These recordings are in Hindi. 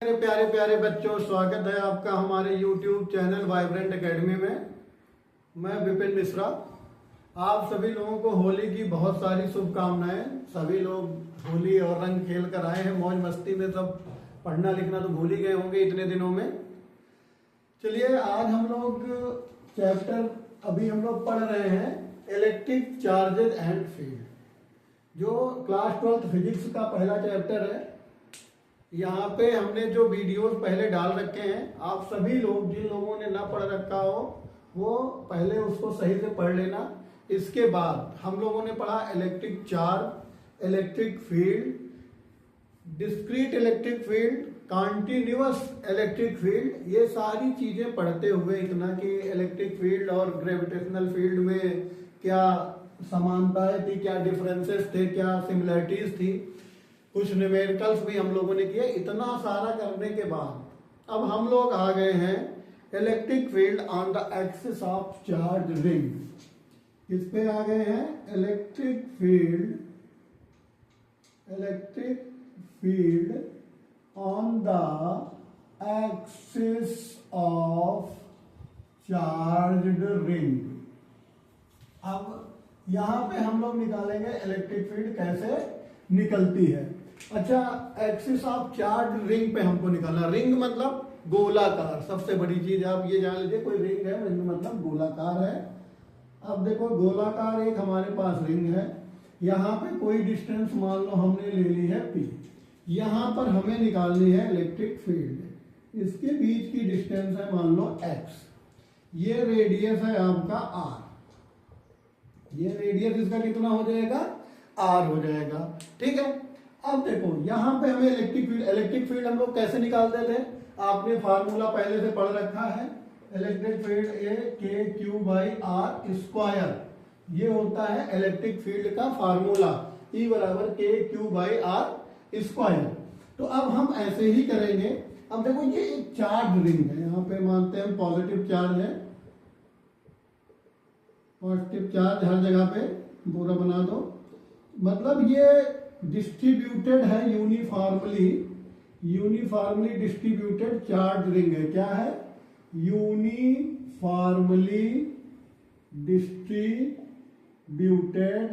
मेरे प्यारे प्यारे बच्चों, स्वागत है आपका हमारे YouTube चैनल वाइब्रेंट एकेडमी में। मैं विपिन मिश्रा। आप सभी लोगों को होली की बहुत सारी शुभकामनाएं। सभी लोग होली और रंग खेल कर आए हैं मौज मस्ती में। सब पढ़ना लिखना तो भूल ही गए होंगे इतने दिनों में। चलिए, आज हम लोग चैप्टर अभी हम लोग पढ़ रहे हैं इलेक्ट्रिक चार्जेज एंड फील्ड, जो क्लास 12 फिजिक्स का पहला चैप्टर है। यहाँ पे हमने जो वीडियोस पहले डाल रखे हैं, आप सभी लोग जिन लोगों ने ना पढ़ रखा हो वो पहले उसको सही से पढ़ लेना। इसके बाद हम लोगों ने पढ़ा electric charge, electric field, discrete electric field, continuous electric field. ये सारी चीजें पढ़ते हुए इतना कि इलेक्ट्रिक फील्ड और ग्रेविटेशनल फील्ड में क्या समानताएं थी, क्या डिफरेंसेस थे, क्या सिमिलरिटीज थी, कुछ न्यूमेरिकल्स भी हम लोगों ने किए। इतना सारा करने के बाद अब हम लोग आ गए हैं electric field on the axis of charge ring. किस पे आ गए हैं? Electric field on the axis of charged ring. अब यहां पे हम लोग निकालेंगे इलेक्ट्रिक फील्ड कैसे निकलती है। अच्छा, एक्सिस ऑफ चार्ज रिंग पे हमको निकालना। रिंग मतलब गोलाकार। सबसे बड़ी चीज आप ये जान लीजिए, कोई रिंग है, रिंग मतलब गोलाकार है। अब देखो, गोलाकार एक हमारे पास रिंग है। यहाँ पे कोई डिस्टेंस मान लो हमने ले ली है P। यहाँ पर हमें निकालनी है इलेक्ट्रिक फील्ड। इसके बीच की डिस्टेंस है मान लो x। ये रेडियस है आपका r। ये रेडियस इसका कितना हो जाएगा? r हो जाएगा। ठीक है। अब देखो, यहां पे हमें इलेक्ट्रिक फील्ड हम लोग कैसे निकालते थे? आपने फार्मूला पहले से पढ़ रखा है। इलेक्ट्रिक फील्ड ए के क्यू बाई आर स्क्वायर। ये होता है इलेक्ट्रिक फील्ड का फार्मूला, E बराबर के क्यू बाई आर स्क्वायर। तो अब हम ऐसे ही करेंगे। अब देखो, ये एक चार्ज रिंग है। यहाँ पे मानते हैं पॉजिटिव चार्ज है। पॉजिटिव चार्ज हर जगह पे पूरा बना दो। मतलब ये डिस्ट्रीब्यूटेड है यूनिफॉर्मली डिस्ट्रीब्यूटेड चार्ज रिंग है। क्या है? Uniformly distributed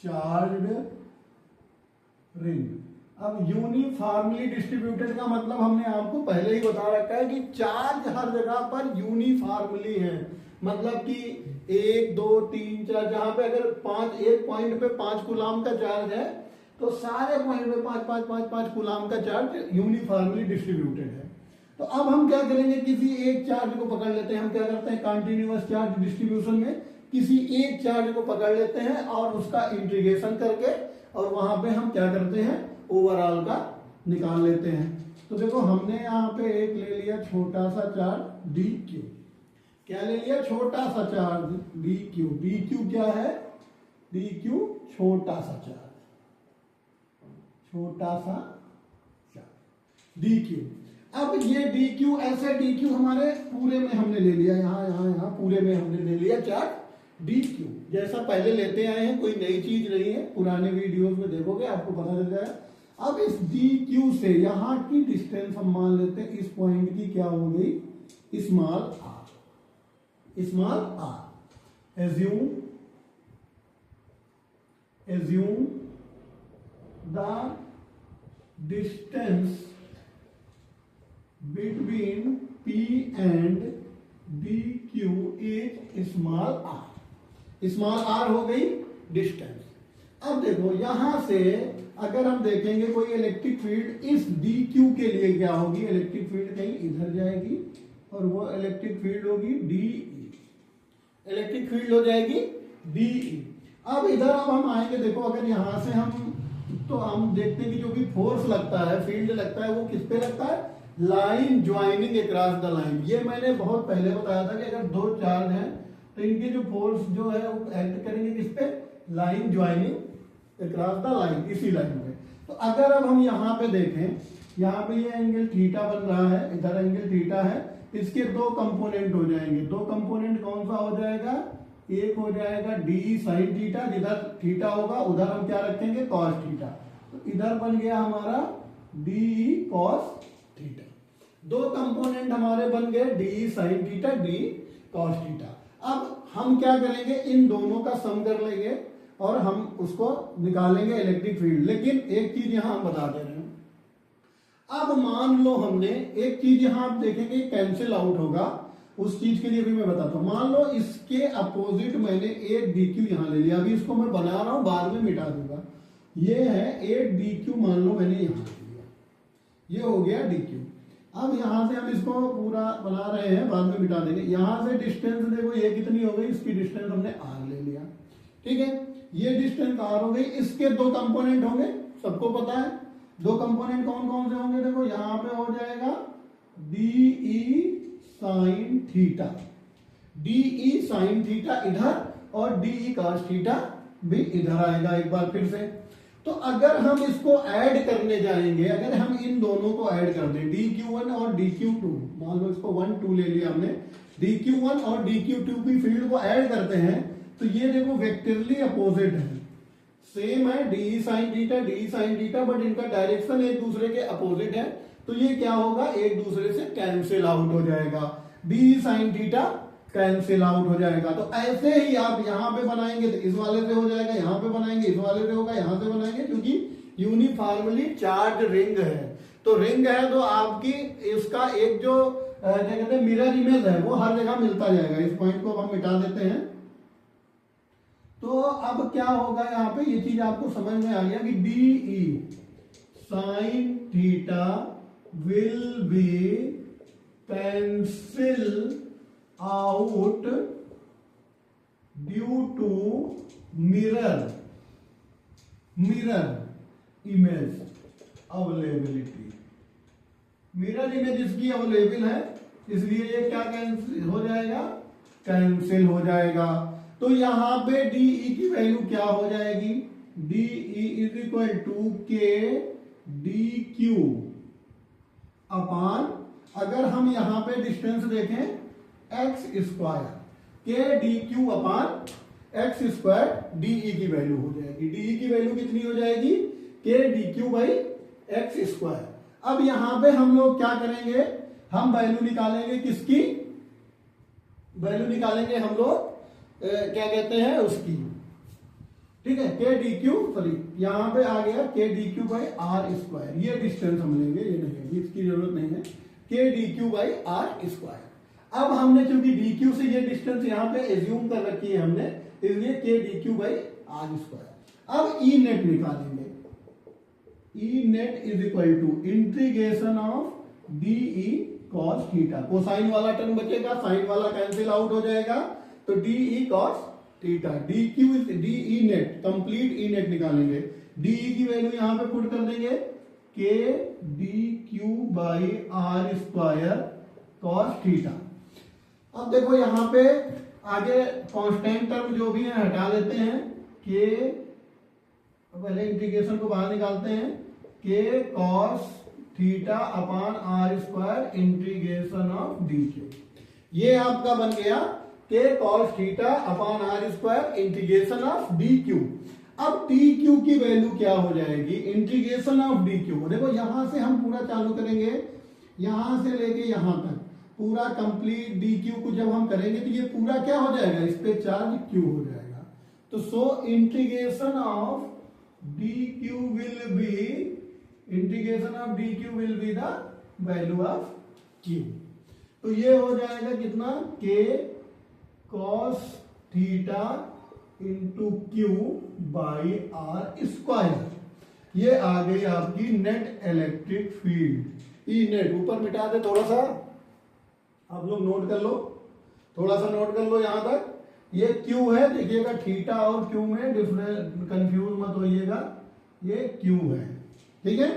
charge ring. अब यूनिफॉर्मली डिस्ट्रीब्यूटेड का मतलब हमने आपको पहले ही बता रखा है कि चार्ज हर जगह पर यूनिफॉर्मली है। मतलब कि 1 2 3 4, जहां पे अगर एक पॉइंट पे 5 कूलाम का चार्ज है तो सारे पॉइंट पे 5 कूलाम का चार्ज यूनिफॉर्मली डिस्ट्रीब्यूटेड है। तो अब हम क्या करेंगे? किसी एक चार्ज को पकड़ लेते हैं। हम क्या करते हैं कॉन्टिन्यूअस चार्ज डिस्ट्रीब्यूशन में? किसी एक चार्ज को पकड़ लेते हैं और उसका इंटीग्रेशन करके और वहां पे हम क्या करते हैं? ओवरऑल का निकाल लेते हैं। तो देखो, हमने यहाँ पे एक ले लिया छोटा सा चार्ज डी क्यू। क्या ले लिया? छोटा सा charge D Q. D Q क्या है? डी क्यू छोटा सा चार्ज, डी क्यू। अब ये डी क्यू, ऐसे डी क्यू हमारे पूरे में हमने ले लिया। यहाँ पूरे में हमने ले लिया चार्ज डी क्यू, जैसा पहले लेते आए हैं। कोई नई चीज नहीं है, पुराने वीडियोस में देखोगे आपको पता चल जाएगा। अब इस डी क्यू से यहाँ की डिस्टेंस हम मान लेते हैं इस पॉइंट की क्या हो गई? Small R. Assume the distance between P and DQ is small r। Small r हो गई डिस्टेंस। अब देखो, यहां से अगर हम देखेंगे कोई इलेक्ट्रिक फील्ड इस DQ के लिए क्या होगी? इलेक्ट्रिक फील्ड कहीं इधर जाएगी और वो इलेक्ट्रिक फील्ड होगी DE। इलेक्ट्रिक फील्ड हो जाएगी DE। अब इधर अब हम आएंगे। देखो, अगर यहां से हम देखते हैं कि जो भी फोर्स लगता है, फील्ड लगता है, वो किस पे लगता है? Line joining across the line. ये मैंने बहुत पहले बताया था कि अगर दो चार्ज हैं तो इनके जो फोर्स जो है वो एक्ट करेंगे किस पे? Line joining across the line, इसी लाइन पे। तो अगर अब हम यहाँ पे देखें, यहाँ पे ये एंगल थीटा बन रहा है, इधर एंगल थीटा है। इसके दो कंपोनेंट हो जाएंगे। दो कंपोनेंट कौन सा हो जाएगा? एक हो जाएगा डी साइन थीटा, जिधर थीटा होगा उधर हम क्या रखेंगे कॉस थीटा। तो इधर बन गया हमारा डी कॉस थीटा। दो कंपोनेंट हमारे बन गए, D sine theta, D cos theta. अब हम क्या करेंगे, इन दोनों का सम कर लेंगे और हम उसको निकालेंगे इलेक्ट्रिक फील्ड। लेकिन एक चीज यहां हम बता दे रहे हैं, अब मान लो हमने एक चीज यहां आप देखेंगे कैंसिल आउट होगा, उस चीज के लिए भी मैं बताता हूं। मान लो इसके अपोजिट मैंने 8 DQ यहां ले लिया, अभी इसको मैं बना रहा हूं, बाद में मिटा दूंगा। ये है 8 DQ, मान लो मैंने यहां ले लिया, ये हो गया DQ। अब यहां से हम इसको पूरा बना रहे हैं, बाद में मिटा देंगे। यहां से डिस्टेंस देखो ये कितनी हो गई, इसकी डिस्टेंस हमने R ले लिया, ठीक है। ये डिस्टेंस R हो गई, इसके दो कंपोनेंट होंगे, सबको पता है। दो कंपोनेंट कौन कौन से होंगे, देखो यहां पे हो जाएगा DE sine theta, DE sine theta इधर और DE cos थीटा भी इधर आएगा। एक बार फिर से, तो अगर हम इसको ऐड करने जाएंगे, अगर हम इन दोनों को ऐड कर दें, DQ1 और DQ2, मान लो इसको 1 2 ले लिया हमने, DQ1 और DQ2 की फील्ड को ऐड करते हैं तो ये देखो वेक्टरली अपोजिट है, सेम है DE साइन थीटा, बट इनका डायरेक्शन एक दूसरे के अपोजिट है, तो ये क्या होगा, एक दूसरे से कैंसिल आउट हो जाएगा। DE sine theta cancel out हो जाएगा। तो ऐसे ही आप यहां पे बनाएंगे तो इस वाले से हो जाएगा, यहां पे बनाएंगे इस वाले से होगा, यहां से बनाएंगे, क्योंकि यूनिफॉर्मली चार्ज रिंग है। तो रिंग है तो आपकी इसका एक जो क्या कहते हैं मिरर इमेज है वो हर जगह मिलता जाएगा। इस पॉइंट को हम मिटा देते हैं। तो अब क्या होगा, यहाँ पे ये चीज आपको समझ में आ गया कि DE sine theta will be cancel out due to mirror image availability. Mirror image इसकी अवेलेबल है, इसलिए ये क्या कैंसिल हो जाएगा, कैंसिल हो जाएगा। तो यहां पे DE की वैल्यू क्या हो जाएगी, DE इज इक्वल टू के DQ अपान, अगर हम यहां पे डिस्टेंस देखें x स्क्वायर, के DQ अपान x स्क्वायर DE की वैल्यू हो जाएगी। DE की वैल्यू कितनी हो जाएगी, के DQ बाई x स्क्वायर। अब यहां पे हम लोग क्या करेंगे, हम वैल्यू निकालेंगे, किसकी वैल्यू निकालेंगे हम लोग, क्या कहते हैं उसकी, ठीक है, के DQ, सॉरी यहां पे आ गया के DQ बाई R स्क्वायर। ये डिस्टेंस हम लेंगे, ये नहीं, इसकी जरूरत नहीं है, के DQ बाई R स्क्वायर। अब हमने चूंकि DQ से ये डिस्टेंस यहां पे एज्यूम कर रखी है हमने, इसलिए K DQ by R square. अब E नेट निकालेंगे, E net is equal to integration of DE cos theta. Cosine वाला टर्म बचेगा, साइन वाला कैंसिल आउट हो जाएगा, तो DE cos theta, DQ is DE net, complete E net निकालेंगे। DE की वैल्यू यहां पे पुट कर देंगे, K DQ by R square cos theta. अब देखो यहां पे आगे कांस्टेंट टर्म जो भी है हटा लेते हैं, के पहले इंटीग्रेशन को बाहर निकालते हैं, के cos theta upon R square integration of DQ। ये आपका बन गया के cos theta upon R square integration of DQ। अब DQ की वैल्यू क्या हो जाएगी, इंटीग्रेशन ऑफ DQ। देखो यहां से हम पूरा चालू करेंगे, यहां से लेके यहां तक पूरा कंप्लीट DQ को जब हम करेंगे तो ये पूरा क्या हो जाएगा, इस पे चार्ज Q हो जाएगा। तो so integration of DQ will be, integration of DQ will be the value of Q। तो ये हो जाएगा कितना, के cos theta into Q by R square. ये आ गई आपकी net electric field. E net ऊपर मिटा दे, थोड़ा सा आप लोग नोट कर लो, थोड़ा सा नोट कर लो यहां तक। ये Q है, देखिएगा थीटा और Q में डिफरेंस, कंफ्यूज मत होइएगा, ये Q है, ठीक है,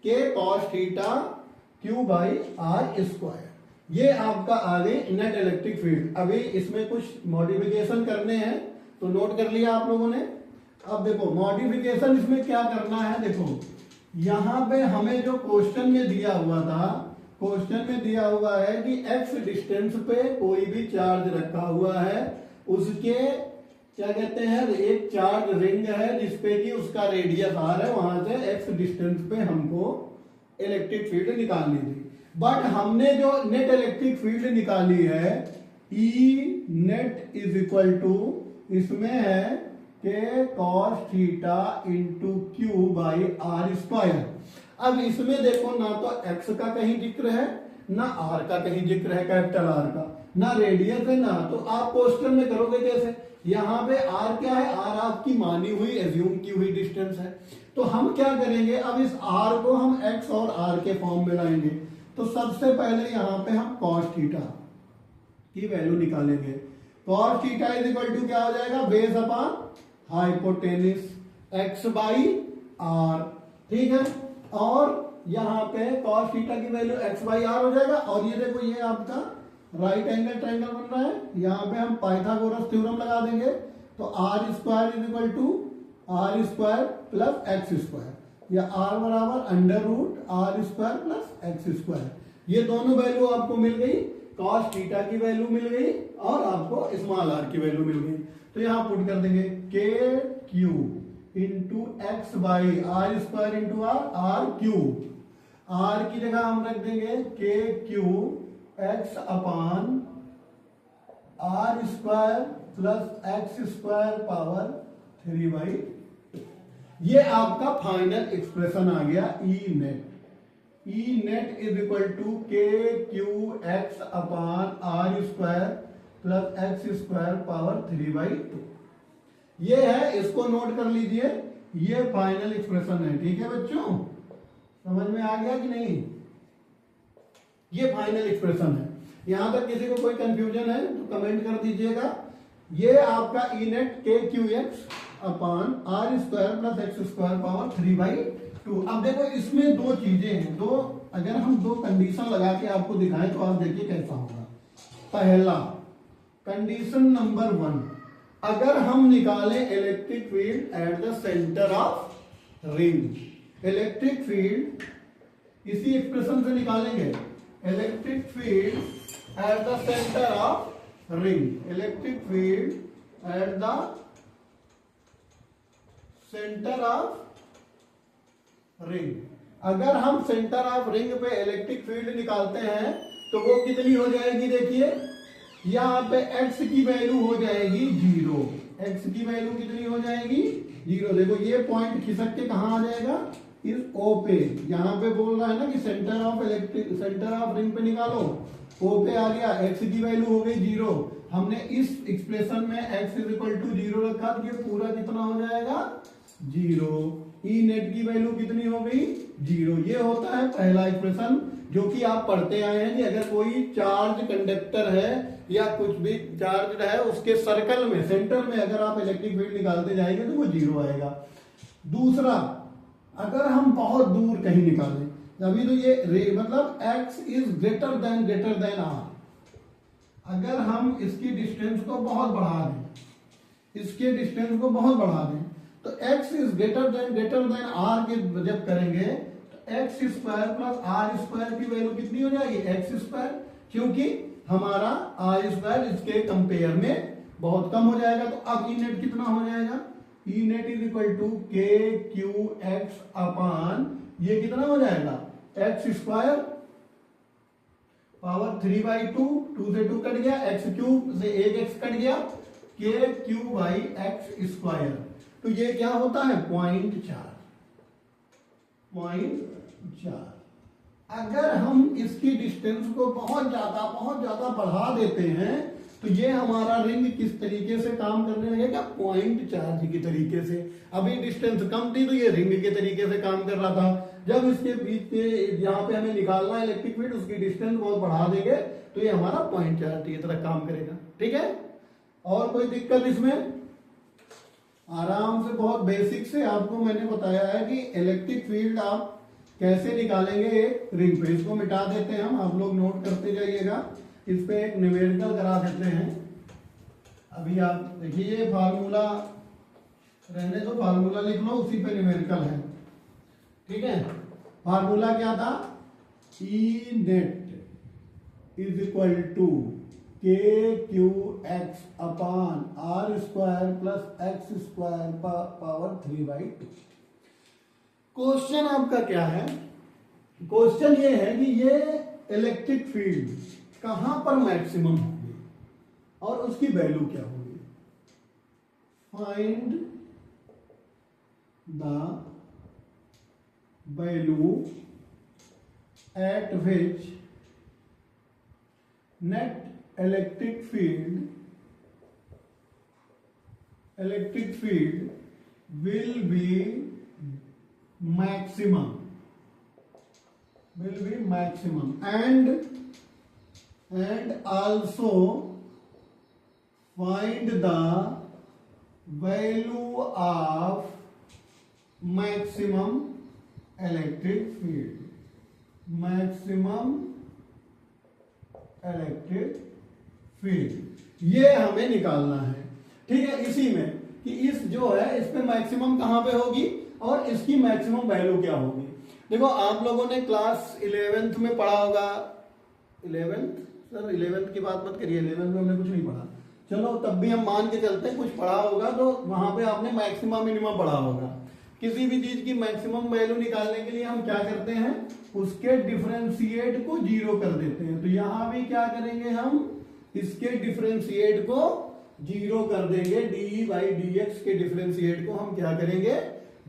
के cos theta Q by R square. ये आपका आ गई नेट इलेक्ट्रिक फील्ड। अभी इसमें कुछ मॉडिफिकेशन करने हैं, तो नोट कर लिया आप लोगों ने। अब देखो मॉडिफिकेशन इसमें क्या करना है, देखो यहां पे हमें जो क्वेश्चन में दिया हुआ था, क्वेश्चन में दिया हुआ है कि x डिस्टेंस पे कोई भी चार्ज रखा हुआ है, उसके क्या कहते हैं, एक चार्ज रिंग है जिसपे कि उसका रेडियस r है, वहां से x डिस्टेंस पे हमको इलेक्ट्रिक फील्ड निकालनी थी। बट हमने जो नेट इलेक्ट्रिक फील्ड निकाली है E net is equal to, इसमें है K cos theta into Q by R square. अब इसमें देखो ना तो एक्स का कहीं जिक्र है ना आर का कहीं जिक्र है, कैपिटल आर का, ना रेडियस है ना, तो आप क्वेश्चन में करोगे कैसे? यहाँ पे आर क्या है? आर आपकी मानी हुई एज्यूम की हुई डिस्टेंस है। तो हम क्या करेंगे, अब इस आर को हम एक्स और आर के फॉर्म में लाएंगे। तो सबसे पहले यहाँ पे हम कॉस थीटा की वैल्यू निकालेंगे। Cos theta is equal to क्या हो जाएगा? Base upon hypotenuse X by R, ठीक है। और यहाँ पे कॉस थीटा की वैल्यू एक्स बाई आर हो जाएगा। और ये देखो ये आपका राइट एंगल ट्रायंगल बन रहा है, यहाँ पे हम पाइथागोरस थ्योरम लगा देंगे। तो R square is equal to R square plus X square, या आर बराबर under root R square plus X square. ये दोनों वैल्यू आपको मिल गई, कॉस थीटा की वैल्यू मिल गई और आपको स्मॉल आर की वैल्यू मिल गई। तो यहाँ पुट कर देंगे K Q into X by R square into R, R Q, R की जगह हम रख देंगे K Q X upon R square plus X square power 3/2। ये आपका फाइनल एक्सप्रेशन आ गया E net. E net is equal to K Q X upon R square plus X square power 3/2। ये है, इसको नोट कर लीजिए, ये फाइनल एक्सप्रेशन है। ठीक है बच्चों, समझ में आ गया कि नहीं? ये फाइनल एक्सप्रेशन है। यहां तक किसी को कोई कंफ्यूजन है तो कमेंट कर दीजिएगा। ये आपका E net K Q X upon R square plus X square power 3/2। अब देखो इसमें दो चीजें हैं, दो अगर हम दो कंडीशन लगा के आपको दिखाएं तो आप देखिए कैसा होगा। पहला कंडीशन नंबर 1, अगर हम निकालें electric field at the centre of ring, electric field इसी एक्सप्रेशन से निकालेंगे, electric field at the centre of ring, electric field at the centre of ring. अगर हम सेंटर ऑफ रिंग पे इलेक्ट्रिक फील्ड निकालते हैं तो वो कितनी हो जाएगी? देखिए यहां पे x की वैल्यू हो जाएगी 0, x की वैल्यू कितनी हो जाएगी? 0। देखो ये पॉइंट खिसक के कहां आ जाएगा? इस O पे। यहां पे बोल रहा है ना कि सेंटर ऑफ रिंग पे निकालो, O पे आ गया, x की वैल्यू हो गई 0। हमने इस एक्सप्रेशन में x इज इक्वल टू 0 रखा तो ये पूरा कितना हो जाएगा? 0। ई नेट की वैल्यू कितनी हो गई? 0। ये होता है पहला एक्सप्रेशन जो कि आप पढ़ते आए हैं कि अगर कोई चार्ज कंडक्टर है या कुछ भी चार्ज है उसके सर्कल में सेंटर में अगर आप इलेक्ट्रिक फील्ड निकालते जाएंगे तो वो 0 आएगा। दूसरा, अगर हम बहुत दूर कहीं निकालें, अभी तो ये मतलब x is greater than r, अगर हम इसकी डिस्टेंस को बहुत बढ़ा दें, इसके डिस्टेंस को बहुत बढ़ा दें तो x is greater than r के जब करेंगे तो X square plus R square की वैल्यू कितनी हो जाएगी? एक्स स्क्वायर, क्योंकि हमारा आर स्क्वायर इसके कंपेयर में बहुत कम हो जाएगा। तो अब ई नेट कितना हो जाएगा? ई net is equal to K Q X अपान ये कितना हो जाएगा? एक्स स्क्वायर पावर 3/2, 2 से 2 कट गया, एक्स क्यूब से एक एक्स कट गया, K Q by x square. तो ये क्या होता है? 0.4। अगर हम इसकी डिस्टेंस को बहुत ज्यादा बढ़ा देते हैं तो ये हमारा रिंग किस तरीके से काम करने लगेगा? 0.4 की तरीके से। अभी डिस्टेंस कम थी तो ये रिंग के तरीके से काम कर रहा था। जब इसके बीच में यहाँ पे हमें निकालना है इलेक्ट्रिक फील्ड, उसकी डिस्टेंस बहुत बढ़ा देंगे तो ये हमारा 0.4 की तरह काम करेगा। ठीक है, और कोई दिक्कत इसमें? आराम से, बहुत बेसिक से आपको मैंने बताया है कि इलेक्ट्रिक फील्ड आप कैसे निकालेंगे एक रिंग पे। इसको मिटा देते हैं हम, आप लोग नोट करते जाइएगा। इस पे एक न्यूमेरिकल करा देते हैं। अभी आप देखिए ये फार्मूला रहने दो, फार्मूला लिख लो, उसी पे न्यूमेरिकल है। ठीक है, फार्मूला क्या था? E net is equal to K Q X upon R square plus X square power 3/2। Question आपका क्या है? क्वेश्चन ये है कि ये इलेक्ट्रिक फील्ड कहां पर मैक्सिमम होगी और उसकी वैल्यू क्या होगी। Find the value eight which net electric field will be maximum and also find the value of maximum electric field ये हमें निकालना है। ठीक है, इसी में कि इस जो है इस पे मैक्सिमम कहां पे होगी और इसकी मैक्सिमम वैल्यू क्या होगी। देखो आप लोगों ने क्लास 11th में पढ़ा होगा। 11th की बात मत करिए, 11th में हमने कुछ नहीं पढ़ा, चलो तब भी हम मान के चलते हैं कुछ पढ़ा होगा, तो वहां पे आपने मैक्सिमम मिनिमम पढ़ा होगा। किसी भी चीज की मैक्सिमम वैल्यू निकालने के लिए हम क्या करते हैं, उसके डिफरेंशिएट को 0 कर देते हैं। तो यहां भी क्या करेंगे, हम इसके डिफरेंशिएट को 0 कर देंगे। डी बाई डी एक्स के डिफरेंशिएट को हम क्या करेंगे,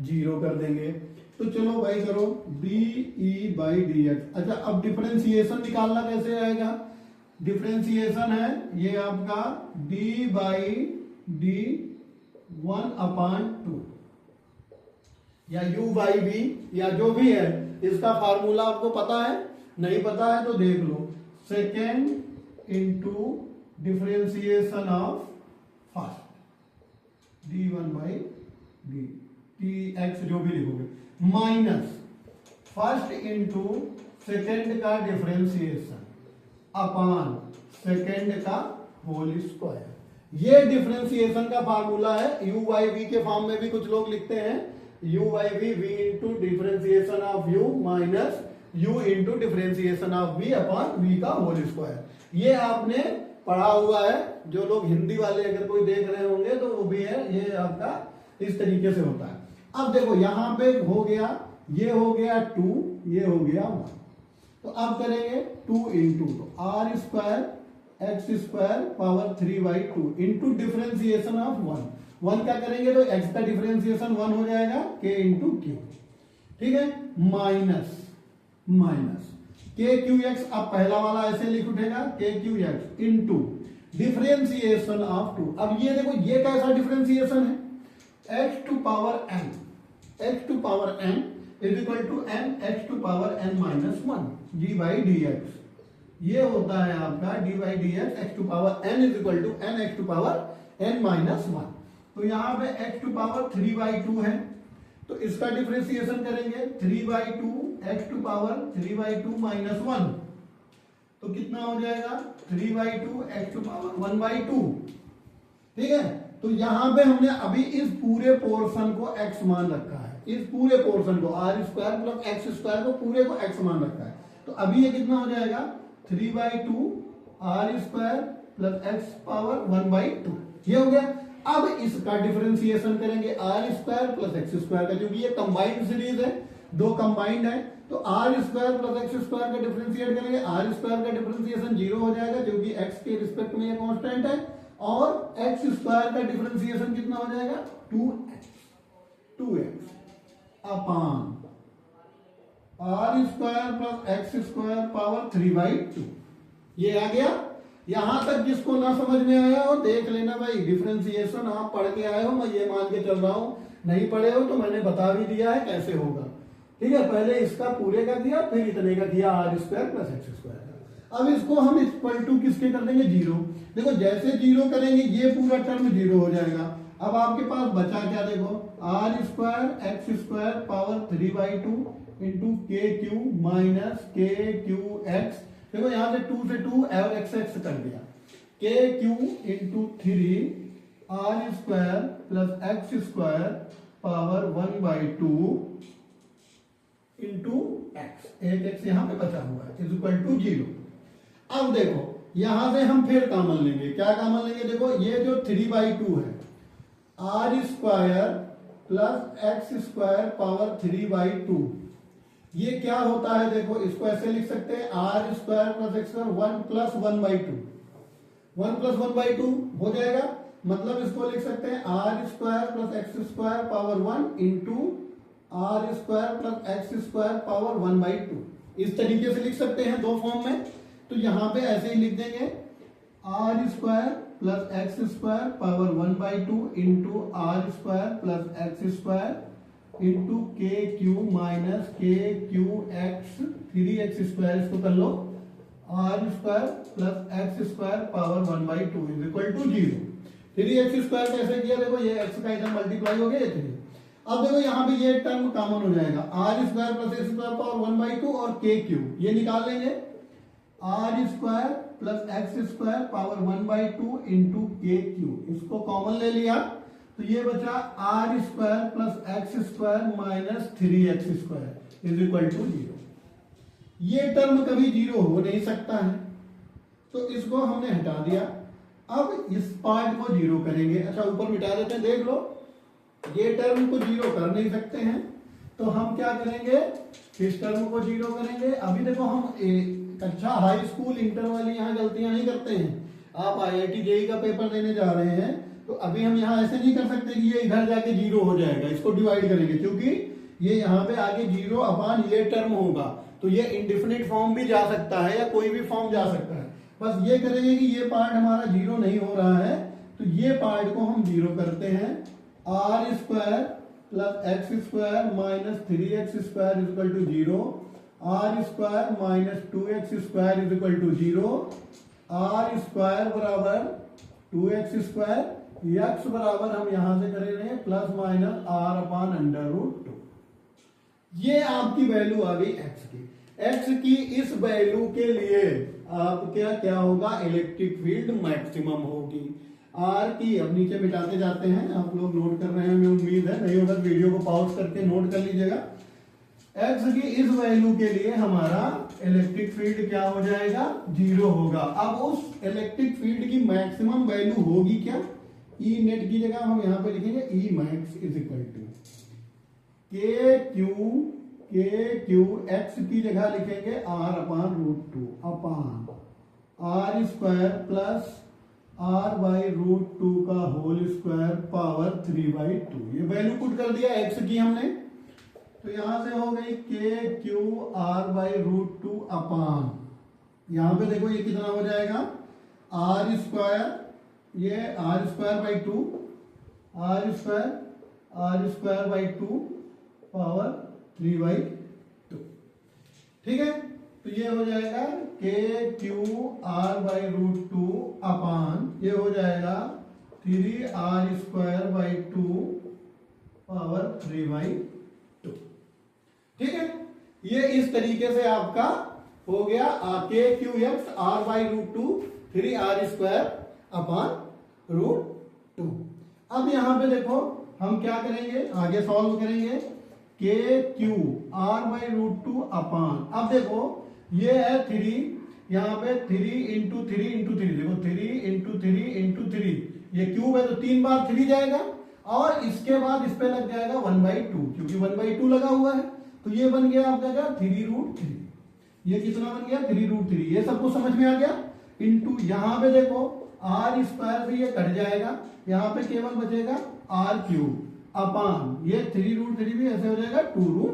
0 कर देंगे। तो चलो भाई करो D E by D x. अच्छा, अब डिफरेंशिएशन निकालना कैसे आएगा। डिफरेंशिएशन है ये आपका डी बाई डी 1/2 या u बाई वी या जो भी है, इसका फार्मूला आपको पता है, नहीं पता है तो देख लो। Second into differentiation of first d1 by D T X जो भी लिखोगे, माइनस फर्स्ट इंटू सेकेंड का डिफरेंशिएशन अपान सेकेंड का होल स्क्वायर। ये डिफरेंशिएशन का फार्मूला है। u बाई वी के फॉर्म में भी कुछ लोग लिखते हैं u by V, v into differentiation of u minus u into differentiation of v upon v का होल स्क्वायर। ये आपने पढ़ा हुआ है। जो लोग हिंदी वाले अगर कोई देख रहे होंगे तो वो भी है, ये आपका इस तरीके से होता है। अब देखो यहां पे हो गया, ये हो गया 2, ये हो गया 1। तो अब करेंगे 2 into R square X square power 3/2 into differentiation of 1 क्या करेंगे तो x का डिफरेंशिएशन 1 हो जाएगा k इंटू क्यू। ठीक है, माइनस के क्यू एक्स। अब पहला वाला ऐसे लिख उठेगा K Q X into differentiation of 2। अब ये देखो ये कैसा डिफरेंशिएशन है, x to power n is equal to n x to power n minus 1 g by D X. ये होता है आपका d by D X X to power n is equal to n x to power n minus 1। तो यहां पे x टू पावर 3/2 है, तो इसका डिफरेंशिएशन करेंगे 3/2 x टू पावर 3/2 माइनस 1। तो कितना हो जाएगा 3/2 x टू पावर 1/2। ठीक है, तो यहां पे हमने अभी इस पूरे पोर्शन को x मान रखा है, इस पूरे पोर्शन को r square plus X square को पूरे को x मान रखा है। तो अभी ये कितना हो जाएगा 3/2 r square plus X power 1/2। ये हो गया। अब इसका डिफरेंशिएशन करेंगे R square plus X square का, क्योंकि ये कंबाइंड सीरीज है, दो कंबाइंड है। तो R square plus X square का डिफरेंशिएट करेंगे, आर स्क्वायर का डिफरेंशिएशन 0 हो जाएगा क्योंकि एक्स के रिस्पेक्ट में ये कांस्टेंट है, और एक्स स्क्वायर का डिफरेंशिएशन कितना हो जाएगा 2x upon R square plus X square power 3/2। ये आ गया। यहां तक जिसको ना समझ में आया हो देख लेना भाई, डिफरेंशिएशन आप पढ़ के आए हो, मैं ये मान के चल रहा हूं। नहीं पढ़े हो तो मैंने बता भी दिया है कैसे होगा। ठीक है, पहले इसका पूरे का दिया, फिर इतने का दिया R square plus X square का। अब इसको हम इक्वल टू किसके कर देंगे 0। देखो जैसे 0 करेंगे ये पूरा टर्म 0 हो जाएगा। अब आपके पास बचा क्या, देखो R square X square power 3/2 into K Q minus K Q X. देखो यहां से 2 से 2 और एक्स कर दिया, K Q into 3 R square plus X square power 1/2 into X, एक एक्स यहां पे बचा हुआ है इज इक्वल टू 0। अब देखो यहां से हम फिर कॉमन लेंगे, क्या कॉमन लेंगे, देखो ये जो 3/2 है R square plus X square power 3/2 ये क्या होता है देखो, इसको ऐसे लिख सकते हैं R square plus X square 1 plus 1/2, 1 plus 1/2 हो जाएगा। मतलब इसको लिख सकते हैं R square plus X square power 1 into R square plus X square power 1/2। इस तरीके से लिख सकते हैं दो फॉर्म में। तो यहां पे ऐसे ही लिख देंगे R square plus X square power 1/2 into R square plus X square into K Q minus K Q X 3x square, इसको कर लो R square plus X square power 1/2 is equal to 0। 3x square कैसे किया, देखो ये x का इधर मल्टीप्लाई हो गया ये 3। अब देखो यहाँ पे ये टर्म कॉमन हो जाएगा, R square plus X square power 1/2 और के क्यू ये निकाल लेंगे, R square plus X square power 1/2 into K Q, इसको कॉमन ले लिया तो ये बचा R square plus X square minus 3x square is equal to 0। ये टर्म कभी 0 हो नहीं सकता है, तो इसको हमने हटा दिया। अब इस पार्ट को 0 करेंगे। अच्छा ऊपर मिटा देते हैं, देख लो ये टर्म को 0 कर नहीं सकते हैं, तो हम क्या करेंगे, इस टर्म को 0 करेंगे। अभी देखो हम कक्षा हाई स्कूल इंटर वाली यहाँ गलतियां नहीं करते हैं। आप IIT JEE का पेपर देने जा रहे हैं तो अभी हम यहाँ ऐसे नहीं कर सकते कि ये इधर जाके 0 हो जाएगा, इसको डिवाइड करेंगे, क्योंकि ये यहाँ पे आगे 0 अपान ये टर्म होगा, तो ये इंडिफिनिट फॉर्म भी जा सकता है या कोई भी फॉर्म जा सकता है। बस ये करेंगे कि ये पार्ट हमारा 0 नहीं हो रहा है, तो ये पार्ट को हम 0 करते हैं। R square plus X square minus 3x square is equal to 0, R square minus 2x square is equal to 0, R square बराबर 2x स्क्वायर, एक्स बराबर हम यहां से कर रहे हैं plus minus R upon under root 2। ये आपकी वैल्यू आ गई x की। x की इस वैल्यू के लिए आप क्या होगा, इलेक्ट्रिक फील्ड मैक्सिमम होगी। r की अब नीचे मिटाते जाते हैं, आप लोग नोट कर रहे हैं, हमें उम्मीद है, नहीं होगा वीडियो को पॉज करके नोट कर लीजिएगा। x की इस वैल्यू के लिए हमारा इलेक्ट्रिक फील्ड क्या हो जाएगा, 0 होगा। अब उस इलेक्ट्रिक फील्ड की मैक्सिमम वैल्यू होगी क्या, E नेट की जगह हम यहां पे लिखेंगे E max is equal to K Q X की जगह लिखेंगे R upon root 2 upon R square plus R by root 2 का होल स्क्वायर पावर 3/2। ये वैल्यू पुट कर दिया x की हमने, तो यहां से हो गई K Q R by root 2 upon, यहां पे देखो ये कितना हो जाएगा, आर स्क्वायर, ये R square by 2, R square by 2 power 3/2। ठीक है, तो ये हो जाएगा K Q R by root 2 upon, ये हो जाएगा 3r स्क्वायर बाई 2 पावर 3/2। ठीक है, ये इस तरीके से आपका हो गया K Q X R by root 2 3r square upon root 2। अब यहां पे देखो हम क्या करेंगे, आगे सॉल्व करेंगे, के क्यू आर बाई रूट 2 अपान, अब देखो ये है 3, यहाँ पे 3 इंटू 3 इंटू 3, देखो 3 इंटू 3 इंटू 3, ये क्यूब है तो 3 बार 3 जाएगा, और इसके बाद इस पे लग जाएगा 1/2, क्योंकि 1/2 लगा हुआ है, तो ये बन गया आपका क्या 3√3। ये कितना बन गया 3√3। ये सबको समझ में आ गया। इंटू यहाँ पे देखो आर स्क्वायर से ये कट जाएगा, यहाँ पे केवल बचेगा आर क्यूब अपान ये 3√3 भी ऐसे हो जाएगा 2√2।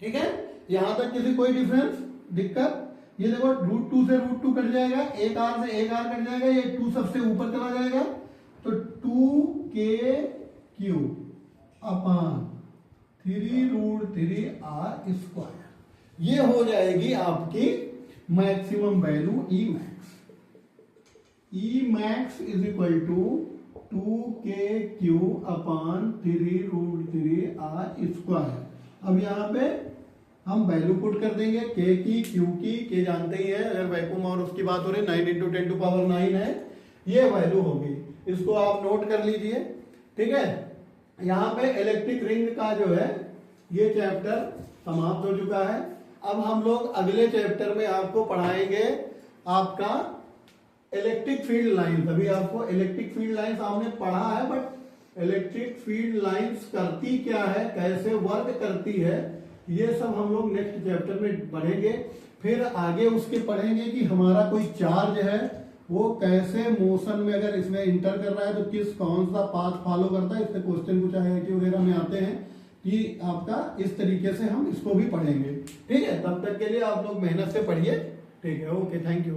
ठीक है, यहां तक किसी कोई डिफरेंस दिक्कत, ये देखो √2 से √2 कट जाएगा, एक आर से एक आर कट जाएगा, ये 2 सबसे ऊपर चला जाएगा, तो 2k Q upon 3√3 R square, ये हो जाएगी आपकी maximum value E max. E max is equal to 2k Q upon 3√3 R square. अब यहाँ पे हम वैल्यू पुट कर देंगे, k की क्यू की, के जानते ही है, अगर वैक्यूम और उसकी बात हो रही 9 इंटू 10 टू पावर 9 है, ये वैल्यू होगी, इसको आप नोट कर लीजिए। ठीक है, यहाँ पे इलेक्ट्रिक रिंग का जो है ये चैप्टर समाप्त हो चुका है। अब हम लोग अगले चैप्टर में आपको पढ़ाएंगे आपका इलेक्ट्रिक फील्ड लाइन। अभी आपको इलेक्ट्रिक फील्ड लाइंस हमने पढ़ा है, बट इलेक्ट्रिक फील्ड लाइंस करती क्या है, कैसे वर्क करती है, ये सब हम लोग नेक्स्ट चैप्टर में पढ़ेंगे। फिर आगे उसके पढ़ेंगे कि हमारा कोई चार्ज है वो कैसे मोशन में अगर इसमें इंटर कर रहा है तो कौन सा पाथ फॉलो करता है। इससे क्वेश्चन कुछ IIT वगैरह में आते हैं कि आपका इस तरीके से हम इसको भी पढ़ेंगे। ठीक है, तब तक के लिए आप लोग मेहनत से पढ़िए। ठीक है, ओके, थैंक यू।